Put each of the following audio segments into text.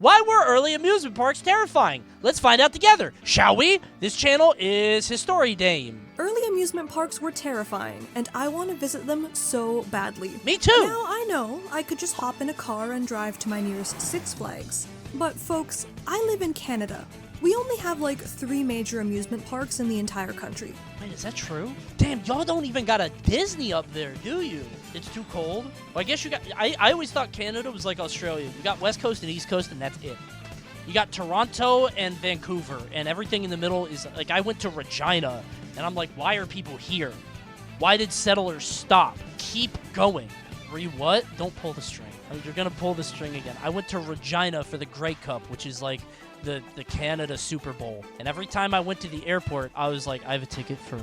Why were early amusement parks terrifying? Let's find out together, shall we? This channel is History Dame. Early amusement parks were terrifying, and I want to visit them so badly. Me too! Now I know I could just hop in a car and drive to my nearest Six Flags. But folks, I live in Canada. We only have like 3 major amusement parks in the entire country. Wait, is that true? Damn, y'all don't even got a Disney up there, do you? It's too cold? Well, I guess you got... I always thought Canada was like Australia. You got West Coast and East Coast, and that's it. You got Toronto and Vancouver, and everything in the middle is... Like, I went to Regina, and I'm like, why are people here? Why did settlers stop? Keep going. What? Don't pull the string. You're gonna pull the string again. I went to Regina for the Grey Cup, which is like... the Canada Super Bowl. And every time I went to the airport, I was like, I have a ticket for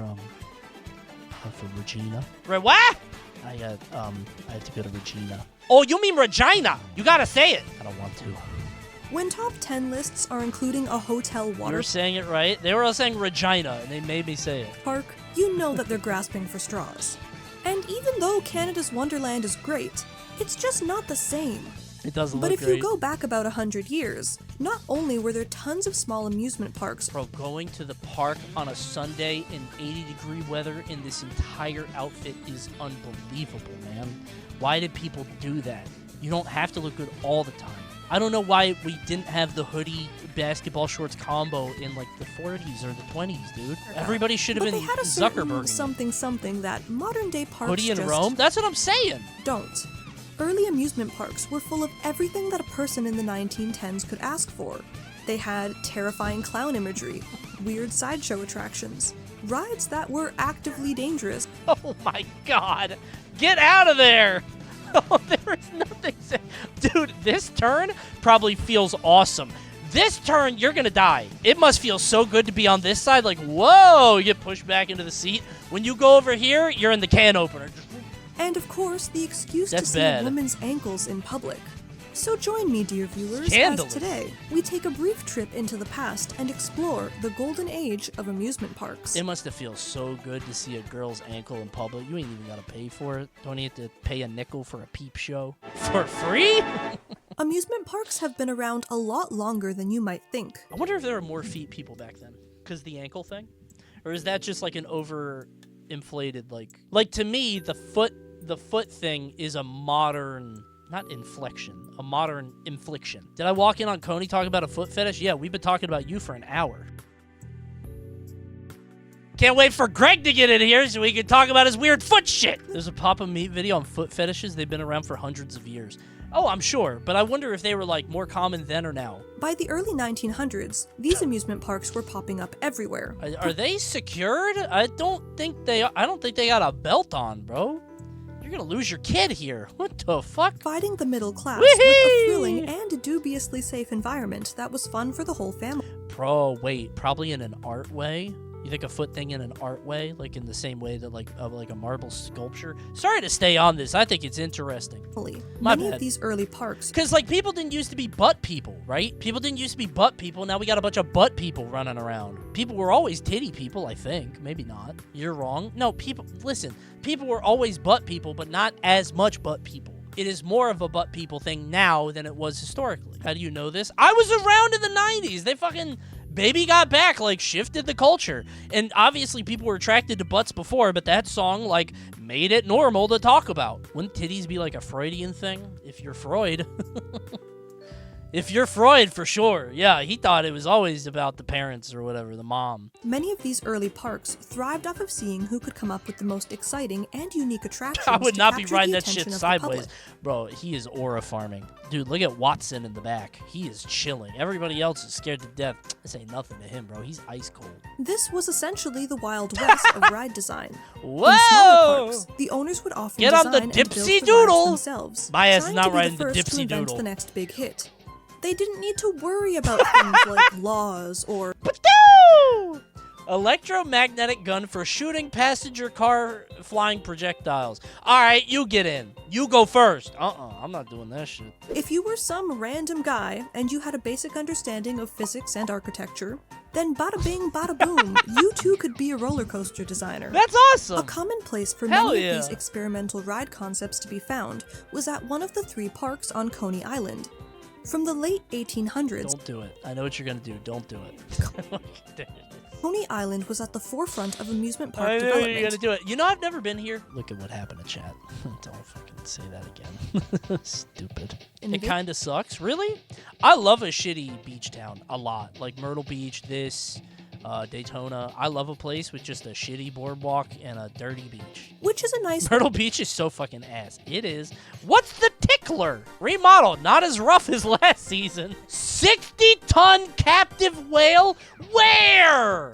Regina. Right, what? I have to go to Regina. Oh, you mean Regina? You gotta say it. I don't want to. When top 10 lists are including a hotel water You're saying it right. They were all saying Regina, and they made me say it. park, you know that they're grasping for straws. And even though Canada's Wonderland is great, it's just not the same. It doesn't But look if great. you go back about 100 years, not only were there tons of small amusement parks, Bro, going to the park on a Sunday in 80-degree weather in this entire outfit is unbelievable, man. Why did people do that? You don't have to look good all the time. I don't know why we didn't have the hoodie basketball shorts combo in like the 40s or the 20s, dude. Everybody should have but been they had a certain Zuckerberg. something that modern day parks Hoodie in just Rome? That's what I'm saying. don't. Early amusement parks were full of everything that a person in the 1910s could ask for. They had terrifying clown imagery, weird sideshow attractions, rides that were actively dangerous, Oh my god. Get out of there. Oh, there is nothing. Dude, this turn probably feels awesome. This turn, you're gonna die. It must feel so good to be on this side. Like, whoa, you get pushed back into the seat. When you go over here, you're in the can opener. and of course the excuse That's to see bad. a woman's ankles in public. So join me, dear viewers, Scandalous. as today we take a brief trip into the past and explore the golden age of amusement parks. It must have felt so good to see a girl's ankle in public. You ain't even gotta pay for it. Don't you have to pay a nickel for a peep show? For free? Amusement parks have been around a lot longer than you might think. I wonder if there were more feet people back then. Because the ankle thing? Or is that just like an over-inflated, like to me, the foot thing is a modern, not inflection, a modern infliction. Did I walk in on Coney talking about a foot fetish? Yeah, we've been talking about you for an hour. Can't wait for Greg to get in here so we can talk about his weird foot shit. There's a Papa Meat video on foot fetishes. They've been around for hundreds of years. Oh, I'm sure, but I wonder if they were like more common then or now. By the early 1900s, these amusement parks were popping up everywhere. Are they secured? I don't think they got a belt on, bro. You're gonna lose your kid here. What the fuck? Providing the middle class Whee! with a thrilling and dubiously safe environment that was fun for the whole family. Bro, wait, probably in an art way? You think a foot thing in an art way? Like in the same way that like a marble sculpture? Sorry to stay on this. I think it's interesting. My Many bad. of these early parks Because, like, people didn't used to be butt people, right? People didn't used to be butt people. Now we got a bunch of butt people running around. People were always titty people, I think. Maybe not. You're wrong. No, listen. People were always butt people, but not as much butt people. It is more of a butt people thing now than it was historically. How do you know this? I was around in the 90s. They fucking... Baby Got Back, like, shifted the culture. And obviously people were attracted to butts before, but that song, like, made it normal to talk about. Wouldn't titties be, like, a Freudian thing? If you're Freud. If you're Freud, for sure. Yeah, he thought it was always about the parents or whatever, the mom. Many of these early parks thrived off of seeing who could come up with the most exciting and unique attractions. I would to not be capture riding the that shit attention of the sideways. public. Bro, he is aura farming. Dude, look at Watson in the back. He is chilling. Everybody else is scared to death. This ain't nothing to him, bro. He's ice cold. This was essentially the Wild West of ride design. Whoa! In smaller parks, the owners would often Get on the design and build dipsy the rides doodle. themselves, My ass is trying not to be riding the the first to dipsy invent doodle. the next big hit. They didn't need to worry about things like laws or Patoo! Electromagnetic gun for shooting passenger car flying projectiles. All right, you get in. You go first. I'm not doing that shit. if you were some random guy and you had a basic understanding of physics and architecture, then bada bing, bada boom, you too could be a roller coaster designer. That's A awesome. common place for Hell many yeah. of these experimental ride concepts to be found was at one of the 3 parks on Coney Island. From the late 1800s, Don't do it. I know what you're going to do. Don't do it. Coney Island was at the forefront of amusement park I know development. you're going to do it. You know, I've never been here. Look at what happened to chat. Don't fucking say that again. Stupid. It kind of sucks. Really? I love a shitty beach town a lot. Like Myrtle Beach, Daytona. I love a place with just a shitty boardwalk and a dirty beach. Which is a nice... Myrtle Beach is so fucking ass. It is. What's the Tickler? Remodeled. Not as rough as last season. 60-ton captive whale? Where?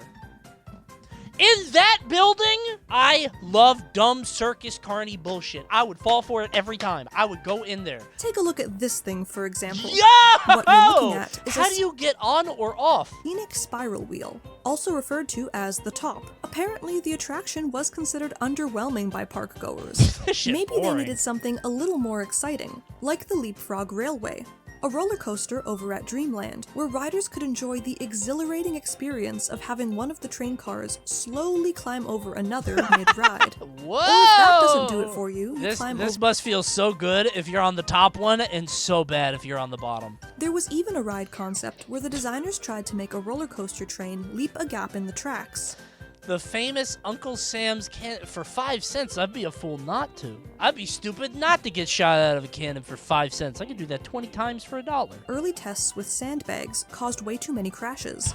In that building? I love dumb circus carny bullshit. I would fall for it every time. I would go in there. Take a look at this thing, for example. Yo! What you're looking at is How do you get on or off? scenic spiral wheel, also referred to as the top. Apparently, the attraction was considered underwhelming by park goers. This shit's Maybe they boring. needed something a little more exciting, like the Leapfrog Railway, a roller coaster over at Dreamland, where riders could enjoy the exhilarating experience of having one of the train cars slowly climb over another mid-ride. Whoa! Or if that doesn't do it for you, you climb This over. must feel so good if you're on the top one and so bad if you're on the bottom. There was even a ride concept where the designers tried to make a roller coaster train leap a gap in the tracks. The famous Uncle Sam's cannon for 5 cents. I'd be a fool not to. I'd be stupid not to get shot out of a cannon for 5 cents. I could do that 20 times for $1. Early tests with sandbags caused way too many crashes.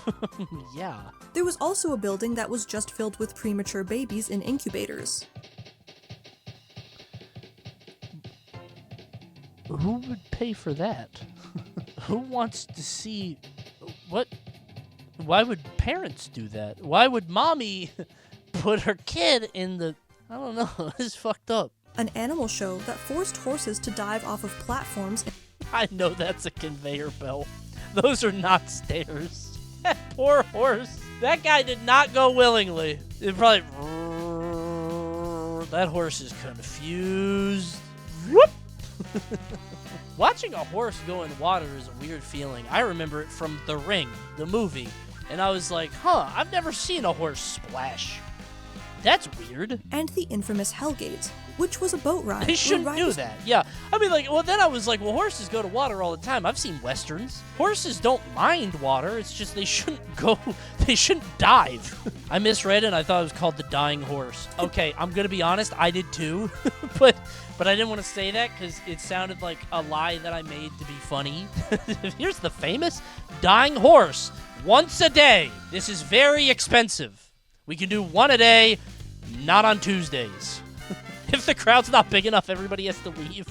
Yeah. There was also a building that was just filled with premature babies in incubators. Who would pay for that? Who wants to see what? Why would parents do that? Why would mommy put her kid in the... I don't know. This is fucked up. An animal show that forced horses to dive off of platforms. I know that's a conveyor belt. Those are not stairs. That poor horse. That guy did not go willingly. It probably... That horse is confused. Whoop! Watching a horse go in water is a weird feeling. I remember it from The Ring, the movie. And I was like, I've never seen a horse splash. That's weird. And the infamous Hellgate, which was a boat ride. They where shouldn't do riders- that. Yeah. I mean, then I was like, well, horses go to water all the time. I've seen Westerns. Horses don't mind water. It's just they shouldn't dive. I misread it and I thought it was called the dying horse. Okay, I'm going to be honest. I did too. but I didn't want to say that because it sounded like a lie that I made to be funny. Here's the famous dying horse. Once a day. This is very expensive. We can do one a day, not on Tuesdays. If the crowd's not big enough, everybody has to leave.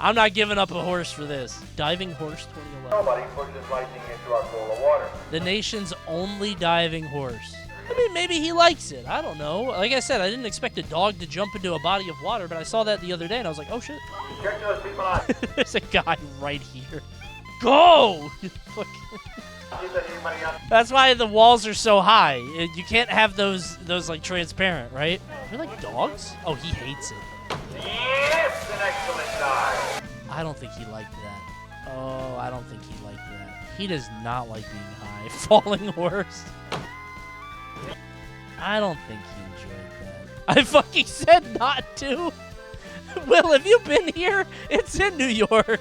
I'm not giving up a horse for this. Diving horse 2011. Nobody pushes lightning into our pool of water. The nation's only diving horse. I mean, maybe he likes it. I don't know. Like I said, I didn't expect a dog to jump into a body of water, but I saw that the other day, and I was like, oh, shit. Check those people out. There's a guy right here. Go! You fucking... That's why the walls are so high. You can't have those like transparent, right? They're like dogs? Oh, he hates it. Yes, an excellent dive. I don't think he liked that. Oh, I don't think he liked that. He does not like being high. Falling horse. I don't think he enjoyed that. I fucking said not to. Will, have you been here? It's in New York.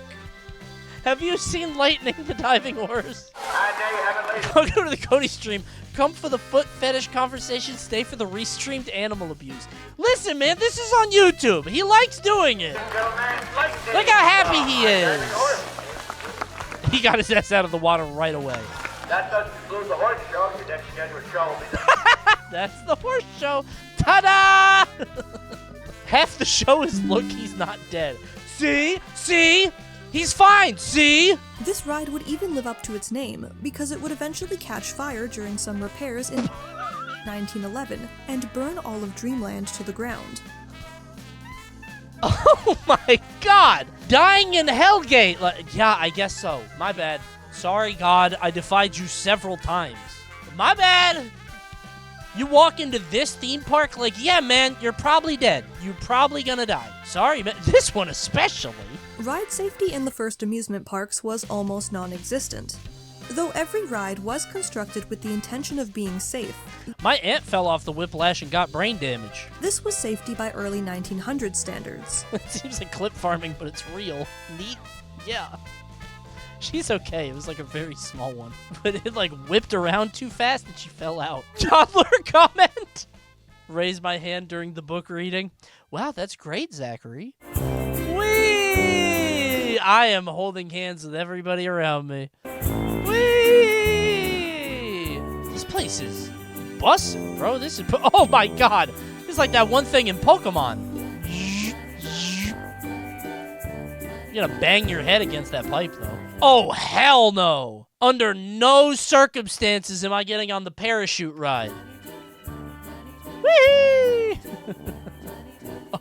Have you seen Lightning the Diving Horse? And there you have it, ladies. Welcome to the Cody stream. Come for the foot fetish conversation, stay for the restreamed animal abuse. Listen, man, this is on YouTube. He likes doing it. Look how happy he is. He got his ass out of the water right away. That doesn't include the horse show. Your next scheduled show will be the... That's the horse show. Ta-da! Half the show is look, he's not dead. See? See? He's fine, see? This ride would even live up to its name, because it would eventually catch fire during some repairs in 1911 and burn all of Dreamland to the ground. Oh my god! Dying in Hellgate! Yeah, I guess so. My bad. Sorry, God, I defied you several times. My bad! You walk into this theme park like, yeah, man, you're probably dead. You're probably gonna die. Sorry, man. This one especially. Ride safety in the first amusement parks was almost non-existent. Though every ride was constructed with the intention of being safe, My aunt fell off the whiplash and got brain damage. this was safety by early 1900 standards. It seems like clip farming, but it's real. Neat. Yeah. She's okay. It was like a very small one. But it like whipped around too fast and she fell out. Toddler comment. Raise my hand during the book reading. Wow, that's great, Zachary. Whee! I am holding hands with everybody around me. Whee! This place is bussin', bro. This is... Oh, my God. It's like that one thing in Pokemon. You're gonna bang your head against that pipe, though. Oh, hell no. Under no circumstances am I getting on the parachute ride. Whee!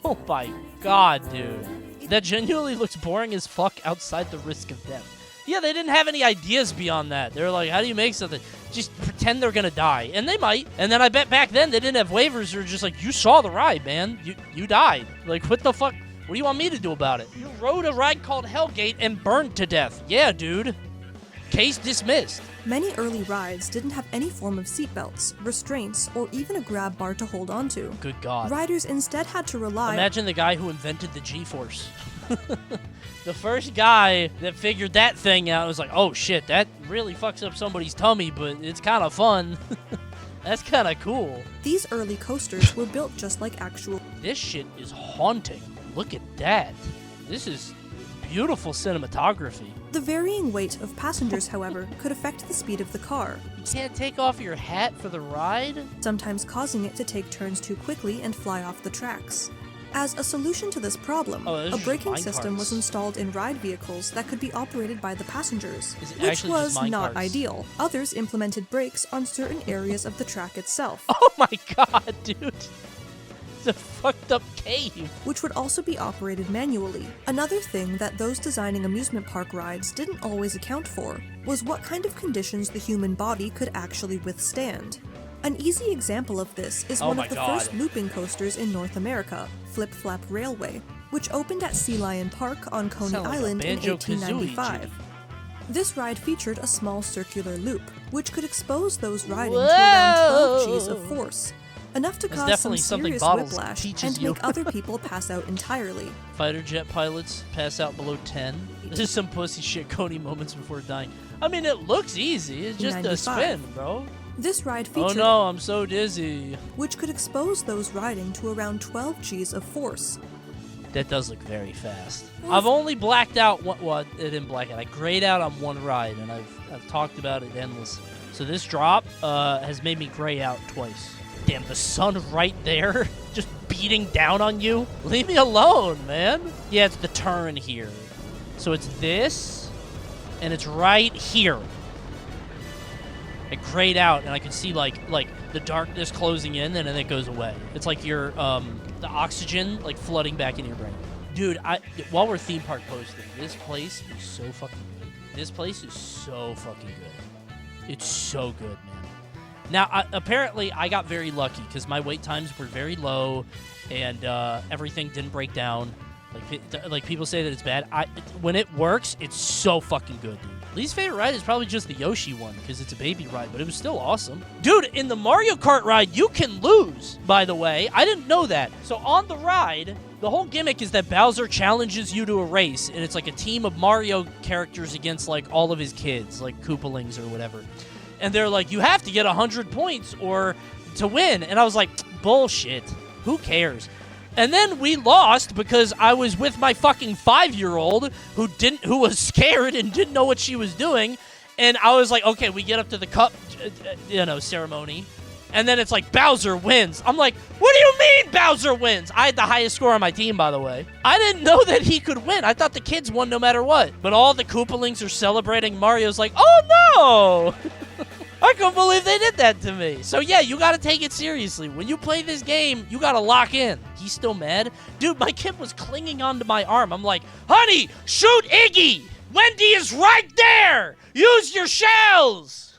Oh my God, dude. That genuinely looks boring as fuck outside the risk of death. Yeah, they didn't have any ideas beyond that. They were like, how do you make something? Just pretend they're gonna die. And they might. And then I bet back then they didn't have waivers. They were just like, you saw the ride, man. You died. Like, what the fuck? What do you want me to do about it? You rode a ride called Hellgate and burned to death. Yeah, dude. Case dismissed. Many early rides didn't have any form of seatbelts, restraints, or even a grab bar to hold onto. Good God. Riders instead had to rely... Imagine the guy who invented the G-force. The first guy that figured that thing out was like, oh shit, that really fucks up somebody's tummy, but it's kind of fun. That's kind of cool. These early coasters were built just like actual... This shit is haunting. Look at that. This is beautiful cinematography. The varying weight of passengers, however, could affect the speed of the car. You can't take off your hat for the ride? Sometimes causing it to take turns too quickly and fly off the tracks. As a solution to this problem, a braking system was installed in ride vehicles that could be operated by the passengers, which was not ideal. Others implemented brakes on certain areas of the track itself. Oh my God, dude. A fucked up cave. Which would also be operated manually. Another thing that those designing amusement park rides didn't always account for was what kind of conditions the human body could actually withstand. An easy example of this is one of the first looping coasters in North America, Flip Flap Railway, which opened at Sea Lion Park on Coney Island in 1895. This ride featured a small circular loop, which could expose those riding to around 12 Gs of force. Enough to cause some serious whiplash and make other people pass out entirely. Fighter jet pilots pass out below 10. This is some pussy shit Coney moments before dying. I mean, it looks easy. It's just a spin, bro. This ride featured... Oh no, I'm so dizzy. Which could expose those riding to around 12 Gs of force. That does look very fast. I've only blacked out one... Well, it didn't black out. I grayed out on one ride, and I've talked about it endlessly. So this drop has made me gray out twice. Damn, the sun right there, just beating down on you. Leave me alone, man. Yeah, it's the turn here. So it's this, and it's right here. I grayed out, and I can see like the darkness closing in, and then it goes away. It's like your the oxygen like flooding back into your brain. Dude, while we're theme park posting, this place is so fucking good. This place is so fucking good. It's so good, man. Now, apparently, I got very lucky because my wait times were very low, and everything didn't break down. Like people say that it's bad. When it works, it's so fucking good, dude. Least favorite ride is probably just the Yoshi one because it's a baby ride, but it was still awesome. Dude, in the Mario Kart ride, you can lose, by the way. I didn't know that. So on the ride, the whole gimmick is that Bowser challenges you to a race, and it's like a team of Mario characters against like all of his kids, like Koopalings or whatever. And they're like, you have to get 100 points or to win. And I was like, bullshit. Who cares? And then we lost because I was with my fucking 5-year-old who was scared and didn't know what she was doing. And I was like, okay, we get up to the cup, ceremony. And then it's like, Bowser wins. I'm like, what do you mean Bowser wins? I had the highest score on my team, by the way. I didn't know that he could win. I thought the kids won no matter what. But all the Koopalings are celebrating. Mario's like, oh no! I couldn't believe they did that to me. So yeah, you gotta take it seriously. When you play this game, you gotta lock in. He's still mad? Dude, my kid was clinging onto my arm. I'm like, honey, shoot Iggy! Wendy is right there! Use your shells!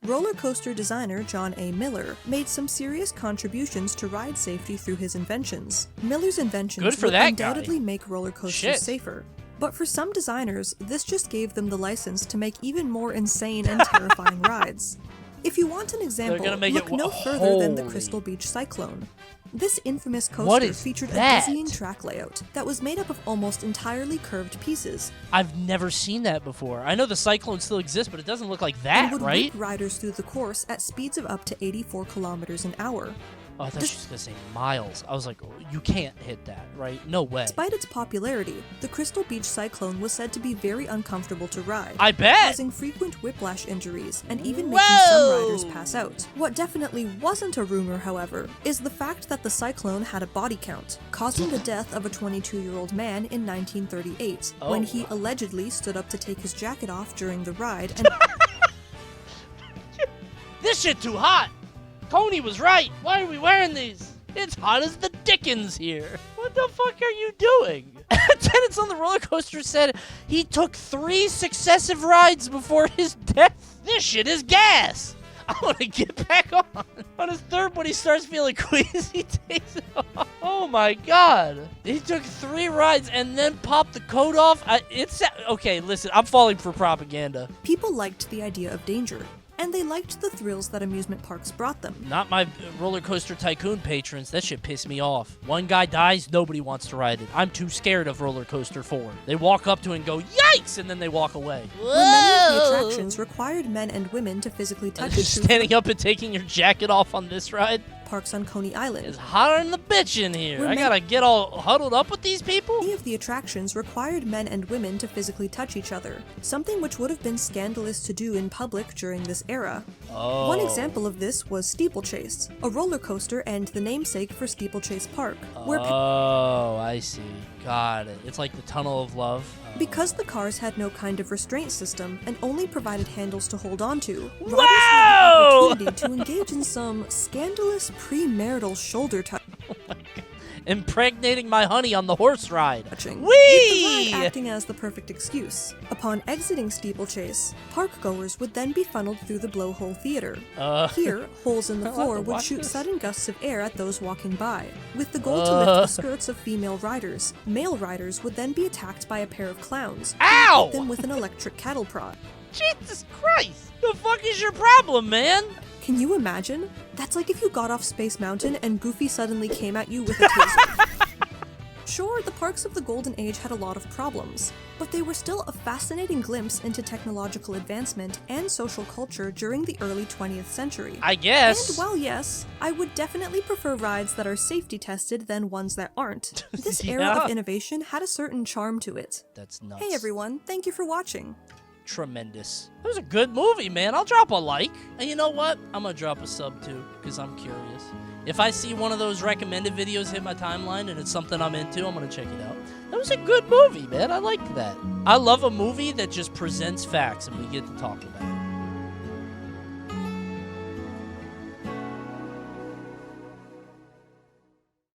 Roller coaster designer John A. Miller made some serious contributions to ride safety through his inventions. Miller's inventions would undoubtedly make roller coasters safer. But for some designers, this just gave them the license to make even more insane and terrifying rides. If you want an example, gonna make look it no further than the holy. Crystal Beach Cyclone. This infamous What coaster is featured that? a dizzying track layout that was made up of almost entirely curved pieces I've never seen that before. I know the Cyclone still exists, but it doesn't look like and that, would right? whip riders through the course at speeds of up to 84 kilometers an hour. Oh, I thought she was going to say miles. I was like, oh, you can't hit that, right? No way. Despite its popularity, the Crystal Beach Cyclone was said to be very uncomfortable to ride, I bet! causing frequent whiplash injuries and even making some riders pass out. What definitely wasn't a rumor, however, is the fact that the Cyclone had a body count, causing the death of a 22-year-old man in 1938 when he allegedly stood up to take his jacket off during the ride and This shit too hot! Coney was right! Why are we wearing these? It's hot as the dickens here! What the fuck are you doing? Attendants on the roller coaster said he took 3 successive rides before his death. This shit is gas! I want to get back on. On his third, when he starts feeling queasy, he takes it off. Oh my god. He took 3 rides and then popped the coat off. Okay, listen, I'm falling for propaganda. people liked the idea of danger, and they liked the thrills that amusement parks brought them. Not my roller coaster tycoon patrons. That shit pissed me off. One guy dies, nobody wants to ride it. I'm too scared of roller coaster 4. They walk up to it and go, yikes, and then they walk away. Where many of the attractions required men and women to physically touch each other. Standing up and taking your jacket off on this ride? Parks on Coney Island. It's hotter than the bitch in here. Where I gotta get all huddled up with these people? Many of the attractions required men and women to physically touch each other, something which would have been scandalous to do in public during this era. Oh. One example of this was Steeplechase, a roller coaster and the namesake for Steeplechase Park, where Oh, I see. Got it. It's like the Tunnel of Love. because the cars had no kind of restraint system and only provided handles to hold onto, riders Whoa! had the opportunity to engage in some scandalous premarital shoulder Impregnating my honey on the horse ride. touching, Whee! with the ride acting as the perfect excuse. Upon exiting Steeplechase, park-goers would then be funneled through the blowhole theater. Here, holes in the floor would watch shoot this. sudden gusts of air at those walking by, with the goal to lift the skirts of female riders. Male riders would then be attacked by a pair of clowns, who Ow! hit them with an electric cattle prod. Jesus Christ! The fuck is your problem, man? Can you imagine? That's like if you got off Space Mountain and Goofy suddenly came at you with a taser. Sure, the parks of the Golden Age had a lot of problems, but they were still a fascinating glimpse into technological advancement and social culture during the early 20th century. I guess. And while yes, I would definitely prefer rides that are safety tested than ones that aren't, this era Yeah. of innovation had a certain charm to it. That's nuts. Hey everyone, thank you for watching. Tremendous. It was a good movie, man. I'll drop a like. And you know what? I'm gonna drop a sub too, because I'm curious. If I see one of those recommended videos hit my timeline and it's something I'm into, I'm gonna check it out. That was a good movie, man. I liked that. I love a movie that just presents facts and we get to talk about it.